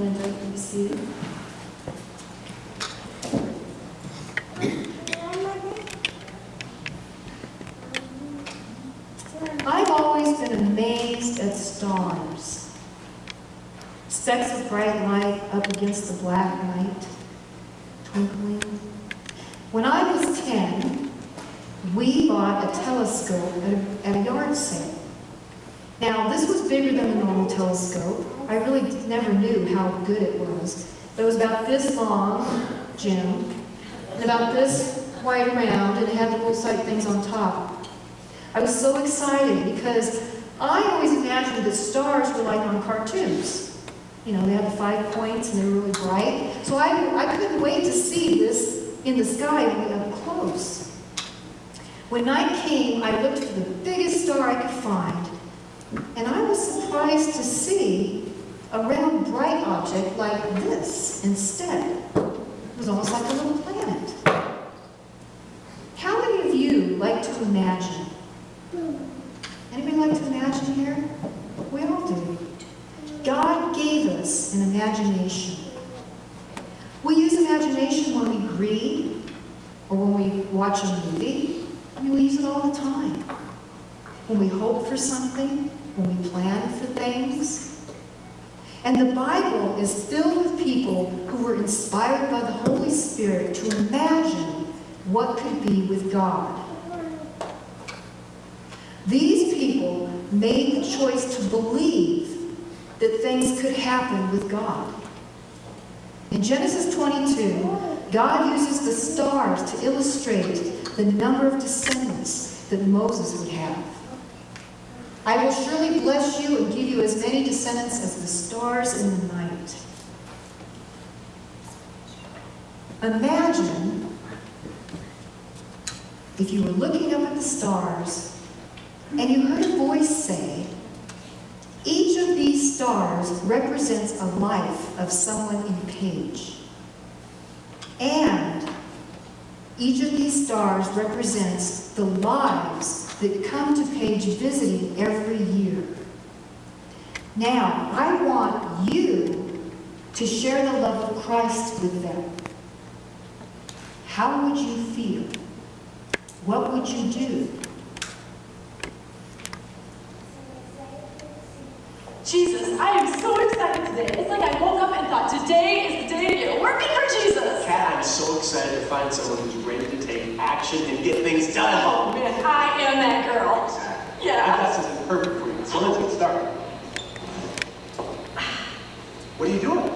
Linda, you see. I've always been amazed at stars. Specks of bright light up against the black night, twinkling. When I was 10, we bought a telescope at a yard sale. Now, this was bigger than the normal telescope. I really never knew how good it was. But it was about this long, Jim, and about this wide around, and it had the little sight things on top. I was so excited because I always imagined that stars were like on cartoons. You know, they had the 5 points and they were really bright. So I couldn't wait to see this in the sky really up close. When night came, I looked for the biggest star I could find. And I was surprised to see a round, bright object like this instead. It was almost like a little planet. How many of you like to imagine? Anybody like to imagine here? We all do. God gave us an imagination. We use imagination when we read or when we watch a movie. I mean, we use it all the time. When we hope for something, when we plan for things. And the Bible is filled with people who were inspired by the Holy Spirit to imagine what could be with God. These people made the choice to believe that things could happen with God. In Genesis 22, God uses the stars to illustrate the number of descendants that Moses would have. I will surely bless you and give you as many descendants as the stars in the night. Imagine if you were looking up at the stars and you heard a voice say, each of these stars represents a life of someone in Page. And each of these stars represents the lives that come to Page visiting every year. Now, I want you to share the love of Christ with them. How would you feel? What would you do? Jesus, I am so excited today. It's like I woke up and thought, today is the day to get working for Jesus. Kat, I'm so excited to find someone who's ready to take action and get things done. Oh man, I am that girl. Exactly. Yeah. I've got something perfect for you, so let's get started. What are you doing?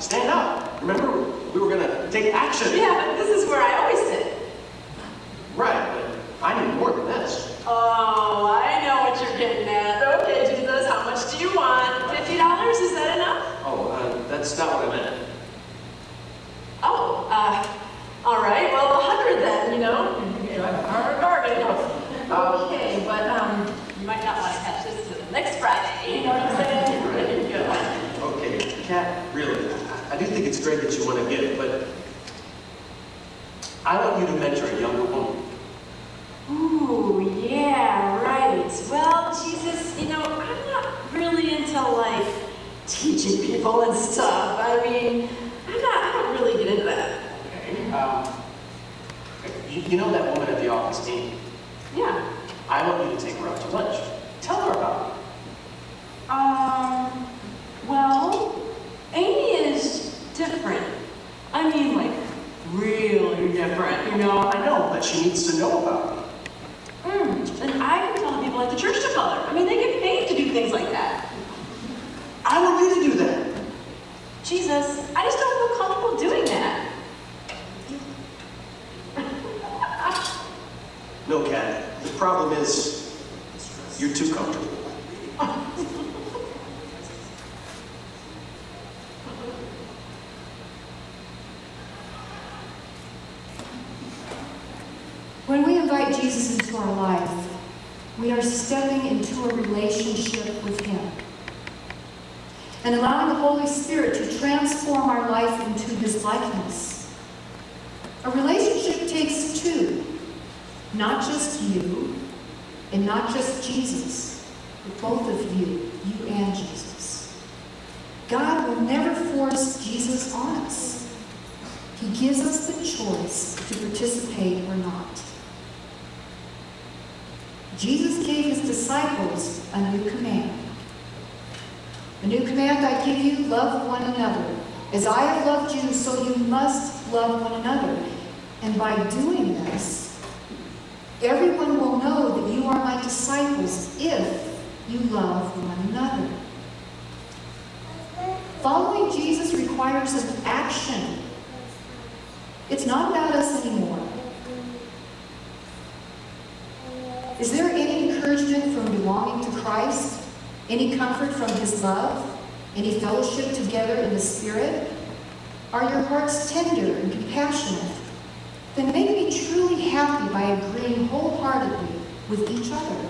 Stand up. Remember, we were going to take action. Yeah, but this is where I always sit. Right, but I need more than this. Oh, I know what you're getting at. Okay, Jesus, how much do you want? $50? Is that enough? Oh, that's not what I meant. Oh, all right. Well, 100 then, you know. Bargain. Okay, but you might not want to catch this to the next Friday. You know what I'm saying? There you go. Okay, Kat, really, I do think it's great that you want to give, but I want you to mentor a younger woman. Ooh, yeah, right. Well, Jesus, you know, I'm not really into, like, teaching people and stuff. I mean, I don't really get into that. Okay, you know that woman at the office, Amy? Yeah. I want you to take her out to lunch. Tell her about it. Well, Amy is different. I mean, like, really different, you know? I know, but she needs to know about it. And I can tell the people at the church to color. I mean, they get paid to do things like that. I want you to do that. Jesus, I just don't feel comfortable doing that. No, Kat. The problem is, you're too comfortable. When we invite Jesus into our life, we are stepping into a relationship with Him and allowing the Holy Spirit to transform our life into His likeness. A relationship takes two, not just you and not just Jesus, but both of you and Jesus. God will never force Jesus on us. He gives us the choice to participate or not. Jesus gave his disciples a new command. A new command I give you, love one another. As I have loved you, so you must love one another. And by doing this, everyone will know that you are my disciples if you love one another. Following Jesus requires an action. It's not about us anymore. Is there any encouragement from belonging to Christ? Any comfort from his love? Any fellowship together in the Spirit? Are your hearts tender and compassionate? Then make me truly happy by agreeing wholeheartedly with each other,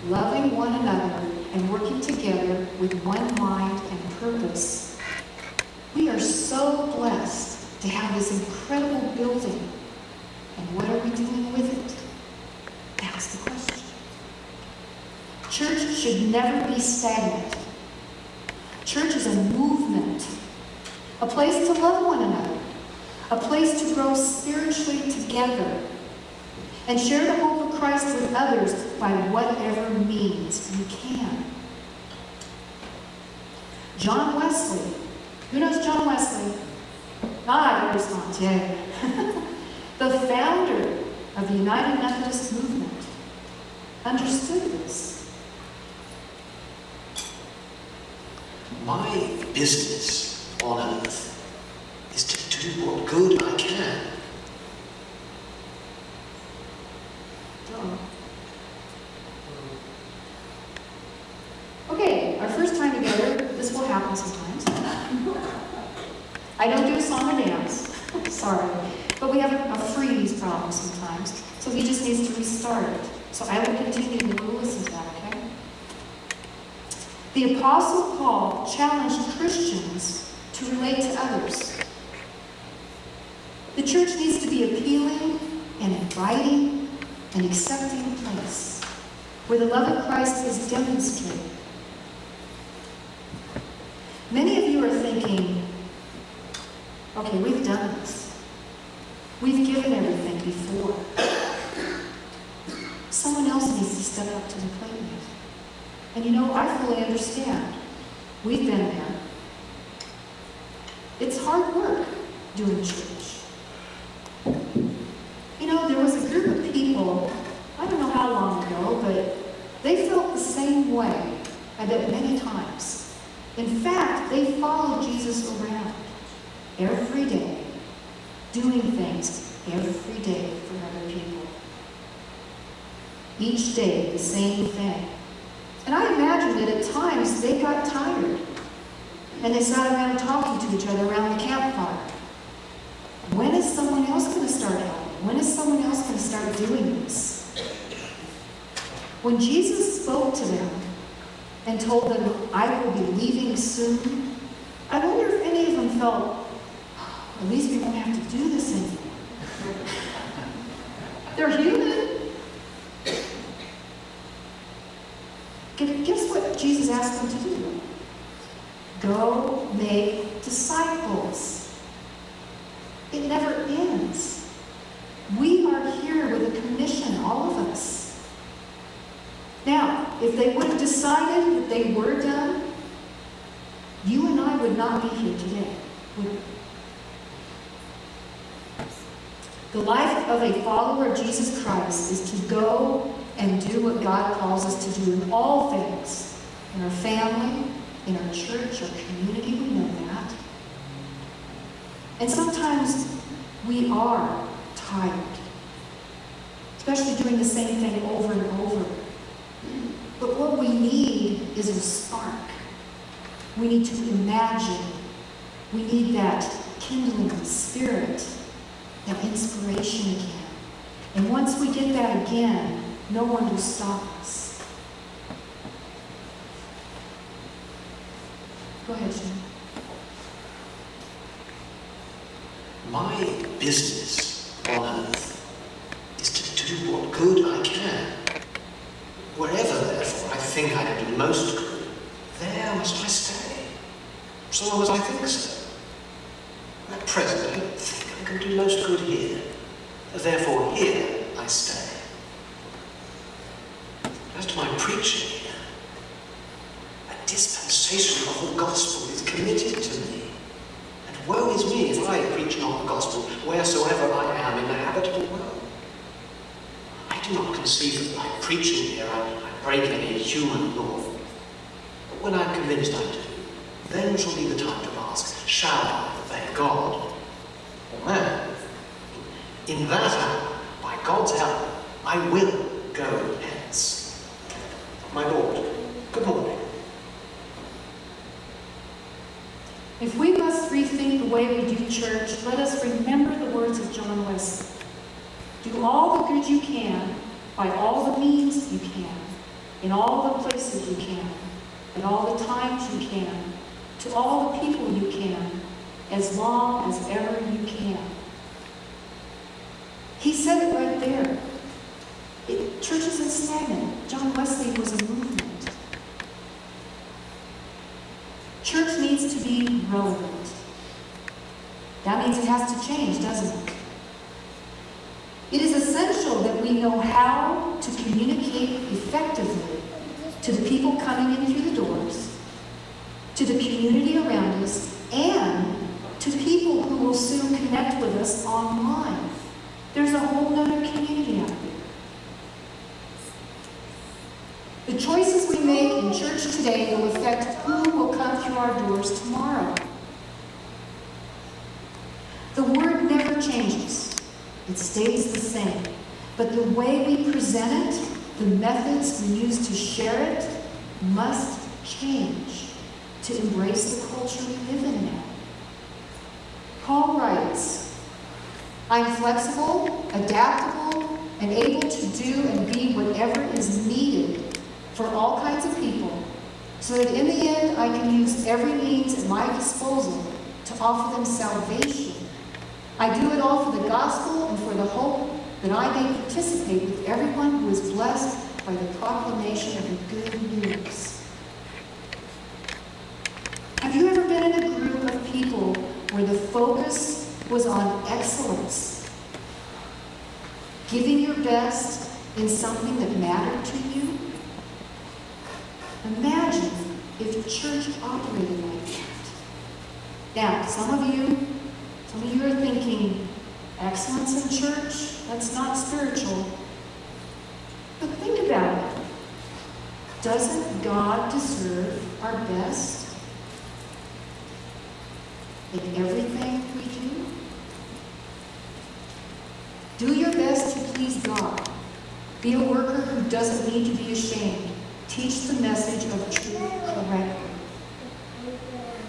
loving one another, and working together with one mind and purpose. We are so blessed to have this incredible building. And what are we doing with it? That's the question. Church should never be stagnant. Church is a movement, a place to love one another, a place to grow spiritually together, and share the hope of Christ with others by whatever means you can. John Wesley. Who knows John Wesley? I respond, yeah. The founder of the United Methodist movement understood this. My business on earth is to do what good I can. Okay, our first time together, this will happen sometimes. I don't do a song and dance, sorry. But we have a freeze problem sometimes, so he just needs to restart it. So I will continue and we'll listen to that, okay? The Apostle Paul challenged Christians to relate to others. The church needs to be appealing and inviting and accepting place where the love of Christ is demonstrated. Many of you are thinking, okay, we've done this. We've given everything before. Someone else needs to step up to the plate now. And you know, I fully understand. We've been there. It's hard work doing church. You know, there was a group of people, I don't know how long ago, but they felt the same way, I bet many times. In fact, they followed Jesus around every day, doing things every day for other people. Each day, the same thing. And I imagine that at times they got tired, and they sat around talking to each other around the campfire. When is someone else going to start helping? When is someone else going to start doing this? When Jesus spoke to them and told them, I will be leaving soon, I wonder if any of them felt, at least we won't have to do this anymore. They're human. Guess what Jesus asked them to do? Go make disciples. It never ends. We are here with a commission, all of us. Now, if they would have decided that they were done, you and I would not be here today, would we? The life of a follower of Jesus Christ is to go and do what God calls us to do in all things. In our family, in our church, our community, we know that. And sometimes we are tired, especially doing the same thing over and over. But what we need is a spark. We need to imagine. We need that kindling spirit, that inspiration again. And once we get that again, no one will stop us. Go ahead, Jim. My business on earth is to do what good I can. Wherever, therefore, I think I can do most good, there must I stay. So long as I think so. At present, I don't think I can do most good here. Therefore, here I stay. As to my preaching here, a dispensation of the gospel is committed to me. And woe is me if I preach not the gospel wheresoever I am in the habitable world. I do not conceive that by preaching here I break any human law. But when I am convinced I do, then shall be the time to ask, shall I obey God or man? In that hour, by God's help, I will go hence. My Lord, good morning. If we must rethink the way we do church, let us remember the words of John Wesley. Do all the good you can, by all the means you can, in all the places you can, at all the times you can, to all the people you can, as long as ever you can. He said it right there. Church isn't stagnant. John Wesley was a movement. Church needs to be relevant. That means it has to change, doesn't it? It is essential that we know how to communicate effectively to the people coming in through the doors, to the community around us, and to people who will soon connect with us online. There's a whole other community out there. The choices we make in church today will affect who will come through our doors tomorrow. The word never changes. It stays the same. But the way we present it, the methods we use to share it, must change to embrace the culture we live in now. Paul writes, I'm flexible, adaptable, and able to do and be whatever is needed for all kinds of people, so that in the end I can use every means at my disposal to offer them salvation. I do it all for the gospel and for the hope that I may participate with everyone who is blessed by the proclamation of the good news. Have you ever been in a group of people where the focus was on excellence? Giving your best in something that mattered to you? Imagine if church operated like that. Now, some of you are thinking, excellence in church? That's not spiritual. But think about it. Doesn't God deserve our best in everything we do? Do your best to please God. Be a worker who doesn't need to be ashamed. Teach the message of truth correctly.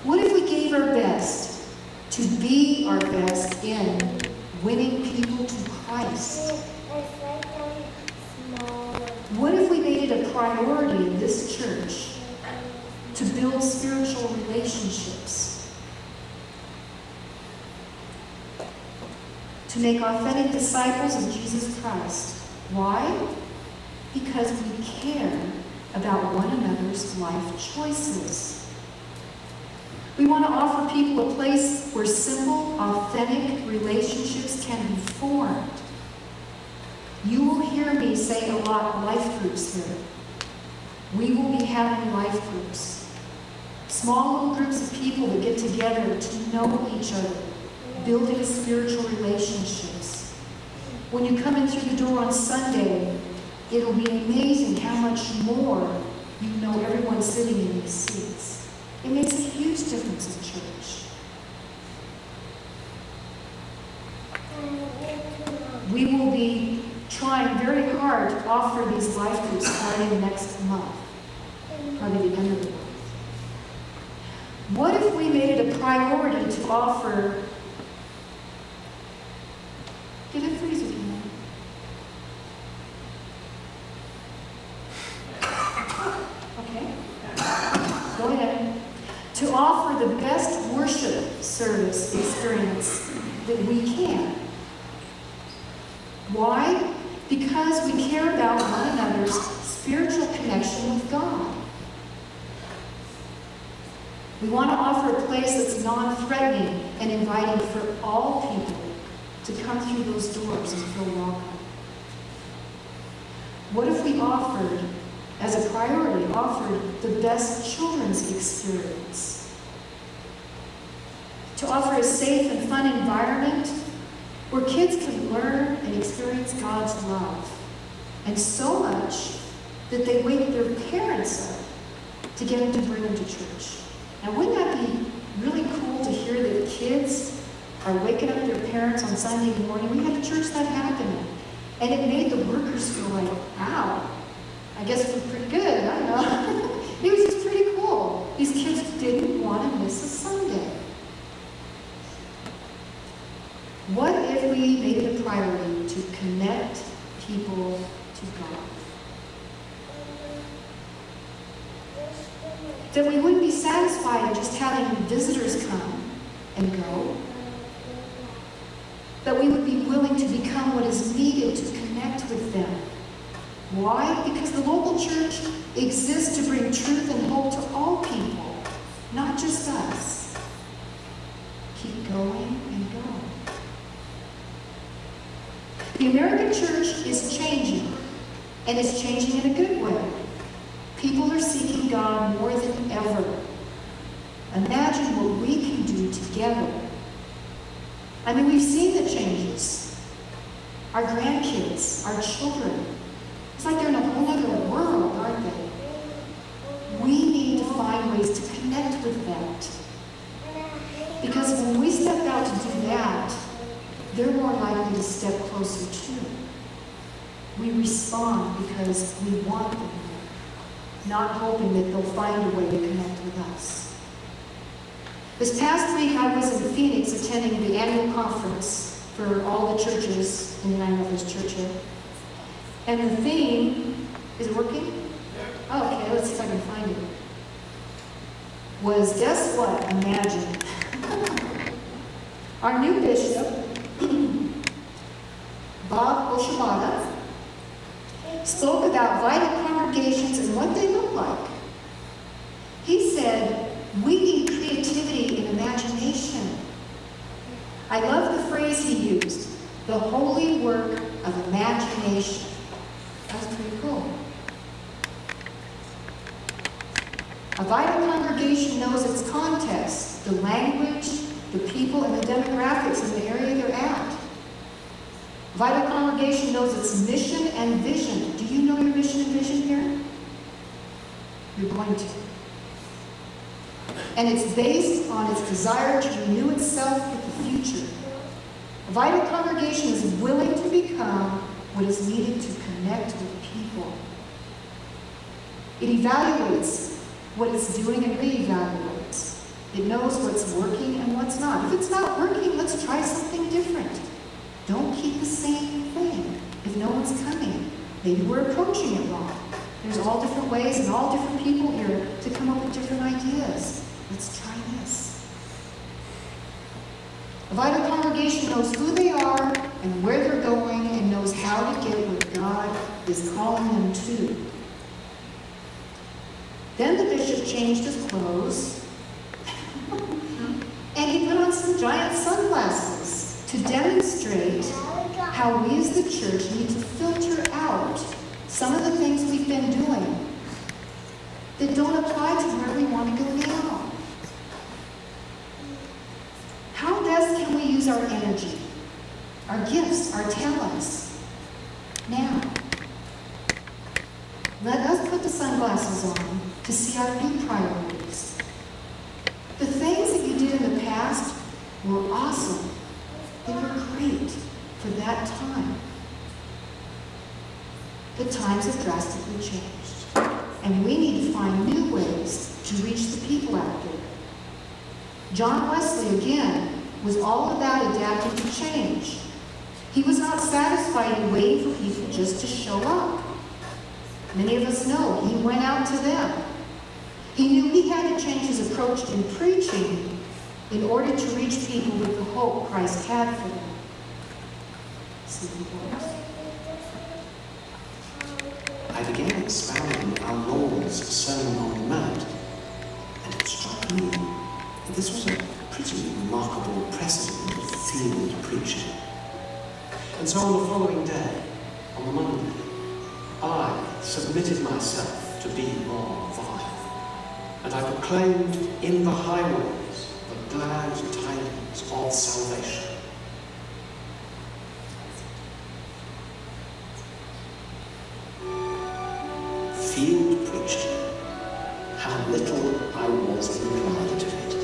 What if we gave our best to be our best in winning people to Christ? What if we made it a priority in this church to build spiritual relationships? To make authentic disciples of Jesus Christ. Why? Because we care about one another's life choices. We want to offer people a place where simple, authentic relationships can be formed. You will hear me say a lot, life groups here. We will be having life groups. Small little groups of people that get together to know each other, building spiritual relationships. When you come in through the door on Sunday, it'll be amazing how much more you know everyone sitting in these seats. It makes a huge difference in church. We will be trying very hard to offer these life groups starting next month, probably the end of the month. What if we made it a priority to offer, get a freezer can. Okay, go ahead. To offer the best worship service experience that we can. Why? Because we care about one another's spiritual connection with God. We want to offer a place that's non-threatening and inviting for all people to come through those doors and feel welcome. What if we offered, as a priority, offered the best children's experience? To offer a safe and fun environment where kids can learn and experience God's love. And so much that they wake their parents up to get them to bring them to church. Now, wouldn't that be really cool to hear that kids are waking up their parents on Sunday morning? We had a church that happened. And it made the workers feel like, wow, I guess we're pretty good. I don't know. It was just pretty cool. These kids didn't want to miss a Sunday. What if we made it a priority to connect people to God? That we wouldn't be satisfied just having visitors come and go. That we would be willing to become what is needed to connect with them. Why? Because the local church exists to bring truth and hope to all people, not just us. Keep going and going. The American church is changing, and it's changing in a good way. People are seeking God more than ever. Imagine what we can do together. I mean, we've seen the changes. Our grandkids, our children. It's like they're in a whole other world, aren't they? We need to find ways to connect with that. Because when we step out to do that, they're more likely to step closer too. We respond because we want them there, not hoping that they'll find a way to connect with us. This past week, I was in Phoenix attending the annual conference for all the churches in the United Methodist Church here. And the theme, is it working? Oh, okay, let's see if I can find it. Was, guess what? Imagine. Our new bishop, Bob Oshabada, spoke about vital congregations and what they look like. He said, we need creativity and imagination. I love the phrase he used, the holy work of imagination. That was pretty cool. A vital congregation knows its context, the language, the people, and the demographics in the area they're at. A vital congregation knows its mission and vision. Do you know your mission and vision here? You're going to. And it's based on its desire to renew itself with the future. A vital congregation is willing to become what is needed to connect with people. It evaluates what it's doing and reevaluates. It knows what's working and what's not. If it's not working, let's try something different. Don't keep the same thing. If no one's coming, maybe we're approaching it wrong. There's all different ways and all different people here to come up with different ideas. Let's try this. A vital congregation knows who they are and where they're going and knows how to get what God is calling them to. Then the bishop changed his clothes and he put on some giant sunglasses to demonstrate how we as the church need to filter out some of the things we've been doing that don't apply to where we want to go now. How best can we use our energy, our gifts, our talents now? Let us put the sunglasses on to see our new priorities. The things that you did in the past were awesome. They were great for that time. The times have drastically changed, and we need to find new ways to reach the people out there. John Wesley, again, was all about adapting to change. He was not satisfied in waiting for people just to show up. Many of us know he went out to them. He knew he had to change his approach in preaching in order to reach people with the hope Christ had for them. See the words? I began expounding our Lord's Sermon on the Mount. And it struck me that this was a pretty remarkable precedent of field preaching. And so on the following day, on the Monday, I submitted myself to be more vile, and I proclaimed in the highways the glad tidings of salvation. Field preaching. How little I was inclined to it.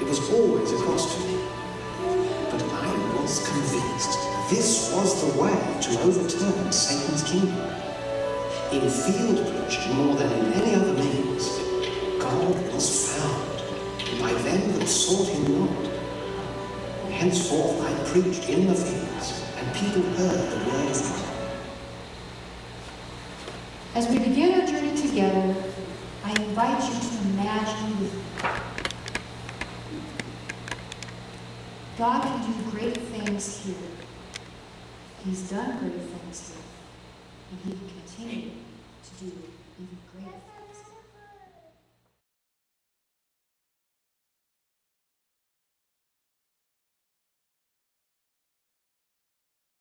It was always across to me. But I was convinced this was the way to overturn Satan's kingdom. In field preaching, more than in any other means, God was found by them that sought him not. And henceforth I preached in the fields, and people heard the word of God. As we begin our journey together, I invite you to imagine with me. God can do great things here. He's done great things here. And he can continue to do even greater things.